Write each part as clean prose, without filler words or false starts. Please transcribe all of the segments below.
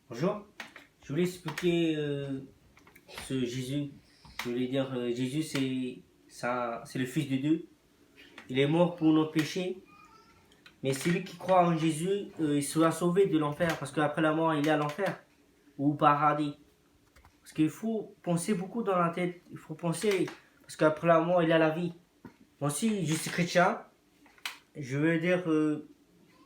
Bonjour, je voulais expliquer ce Jésus. Je voulais dire, Jésus c'est le Fils de Dieu. Il est mort pour nos péchés. Mais celui qui croit en Jésus, il sera sauvé de l'enfer. Parce qu'après la mort, il est à l'enfer ou au paradis. Parce qu'il faut penser beaucoup dans la tête. Il faut penser, parce qu'après la mort, il y a la vie. Moi aussi, je suis chrétien. Je veux dire,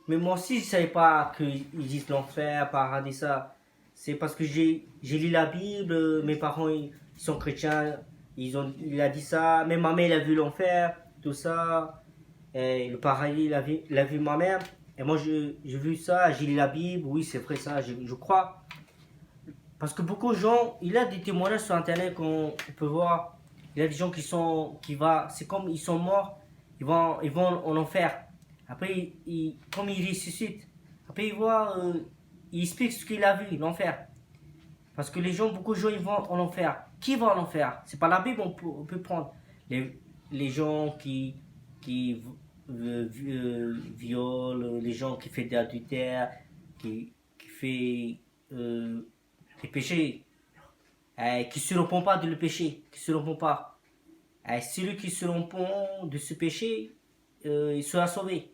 mais moi aussi, je ne savais pas qu'ils disent l'enfer, paradis, ça. C'est parce que j'ai lu la Bible, mes parents ils sont chrétiens, il a dit ça, même ma mère elle a vu l'enfer, tout ça, et le paradis il a vu ma mère, et moi j'ai vu ça, j'ai lu la Bible, oui c'est vrai ça, je crois. Parce que beaucoup de gens, il y a des témoignages sur internet qu'on peut voir, il y a des gens c'est comme ils sont morts, ils vont en enfer. Après, comme ils ressuscitent, après ils voient, il explique ce qu'il a vu, l'enfer. Parce que beaucoup de gens, ils vont en enfer. Qui va en enfer? C'est pas la Bible, on peut prendre. Les gens qui violent, les gens qui font des adultères, qui font des péchés, qui se repent pas de le péché, qui se repent pas. Celui qui se repent de ce péché, il sera sauvé.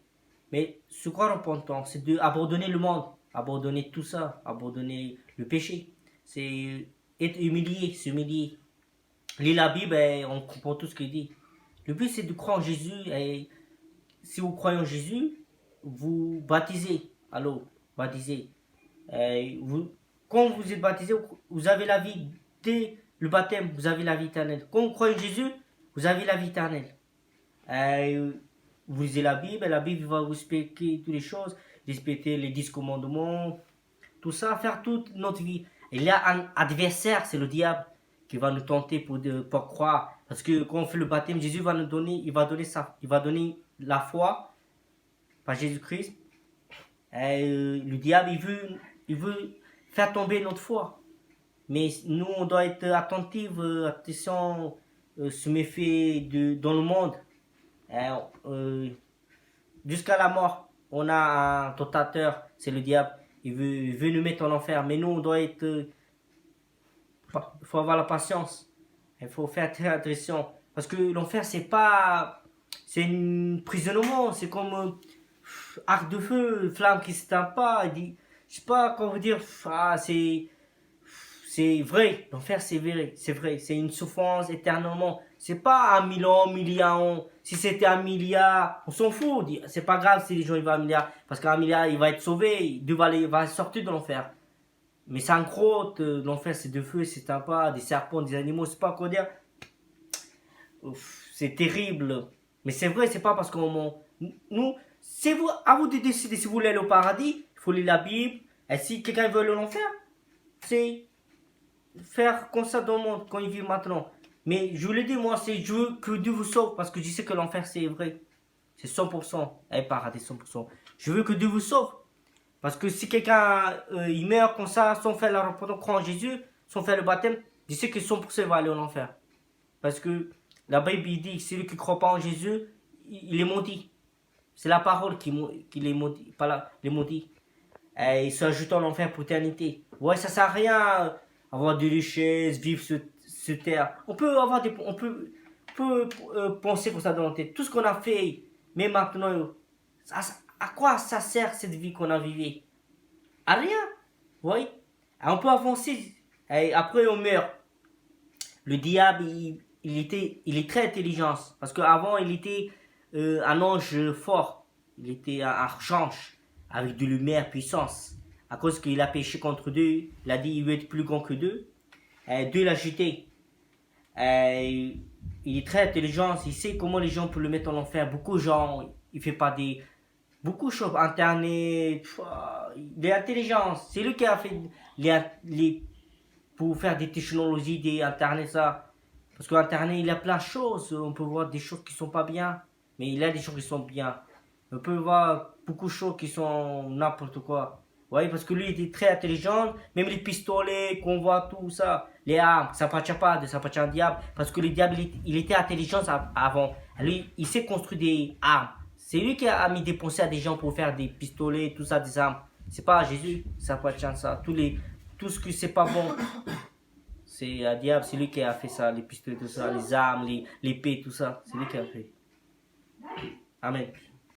Mais ce quoi repentance, c'est d'abandonner le monde, abandonner tout ça, abandonner le péché. C'est être humilié, s'humilier. Lire la Bible et on comprend tout ce qu'il dit. Le but c'est de croire en Jésus et si vous croyez en Jésus, vous baptisez. Alors, baptisez. Quand vous êtes baptisé, vous avez la vie dès le baptême, vous avez la vie éternelle. Quand vous croyez en Jésus, vous avez la vie éternelle. Vous lisez la Bible va vous expliquer toutes les choses, respecter les 10 commandements, tout ça, faire toute notre vie. Il y a un adversaire, c'est le diable, qui va nous tenter pour croire. Parce que quand on fait le baptême, Jésus va nous donner, il va donner la foi par Jésus-Christ. Le diable, il veut faire tomber notre foi. Mais nous, on doit être attentifs, attention, se méfier dans le monde. Jusqu'à la mort, on a un tentateur, c'est le diable. Il veut nous mettre en enfer. Mais nous, on doit être... Il faut avoir la patience. Il faut faire très attention. Parce que l'enfer, c'est pas... C'est un prisonnement. C'est comme arc de feu, flamme qui ne s'éteint pas. Je sais pas comment vous dire. C'est vrai. L'enfer, c'est vrai. C'est vrai. C'est une souffrance éternellement. C'est pas 1 000 ans, milliard ans. Si c'était 1 milliard, on s'en fout. C'est pas grave si les gens ils vont à 1 milliard. Parce qu'un milliard, il va être sauvé. Dieu va sortir de l'enfer. Mais ça crotte, l'enfer c'est de feu, c'est pas des serpents, des animaux, c'est pas quoi dire. C'est terrible. Mais c'est vrai, c'est pas parce qu'on... Nous, c'est vous, à vous de décider si vous voulez aller au paradis, il faut lire la Bible. Et si quelqu'un veut aller en enfer, c'est faire comme ça dans le monde, quand il vit maintenant. Mais je vous le dis, moi, je veux que Dieu vous sauve, parce que je sais que l'enfer c'est vrai. C'est 100%. Et paradis 100%. Je veux que Dieu vous sauve. Parce que si quelqu'un il meurt comme ça, sans faire la repentance, croit en Jésus, sans faire le baptême, je sais que 100% il va aller en enfer. Parce que la Bible dit que celui qui ne croit pas en Jésus, il est maudit. C'est la parole qui les maudit, pas les maudit. Et il s'ajoute en enfer pour l'éternité. Ouais, ça sert à rien avoir des richesses, vivre sur terre. On peut penser comme ça dans notre tête. Tout ce qu'on a fait, mais maintenant, à quoi ça sert cette vie qu'on a vécue? À rien. Oui. On peut avancer. Et après, on meurt. Le diable, il est très intelligent. Parce qu'avant, il était un ange fort. Il était un archange avec de lumière, puissance. À cause qu'il a péché contre Dieu, il a dit il veut être plus grand que Dieu. Dieu l'a jeté. Il est très intelligent. Il sait comment les gens peuvent le mettre en enfer. Beaucoup de gens, il fait pas beaucoup de choses, Internet, il est intelligent. C'est lui qui a fait pour faire des technologies, des Internet, ça. Parce qu'Internet, il y a plein de choses. On peut voir des choses qui sont pas bien, mais il y a des choses qui sont bien. On peut voir beaucoup de choses qui sont n'importe quoi. Oui, parce que lui, il était très intelligent. Même les pistolets qu'on voit, tout ça. Les armes, ça appartient pas ça appartient au diable. Parce que le diable, il était intelligent avant. Lui, il sait construire des armes. C'est lui qui a mis des pensées à des gens pour faire des pistolets, tout ça, des armes. C'est pas Jésus, ça appartient à ça. Tout ce que c'est pas bon, c'est le diable, c'est lui qui a fait ça, les pistolets, tout ça, les armes, l'épée, tout ça. C'est lui qui a fait. Amen.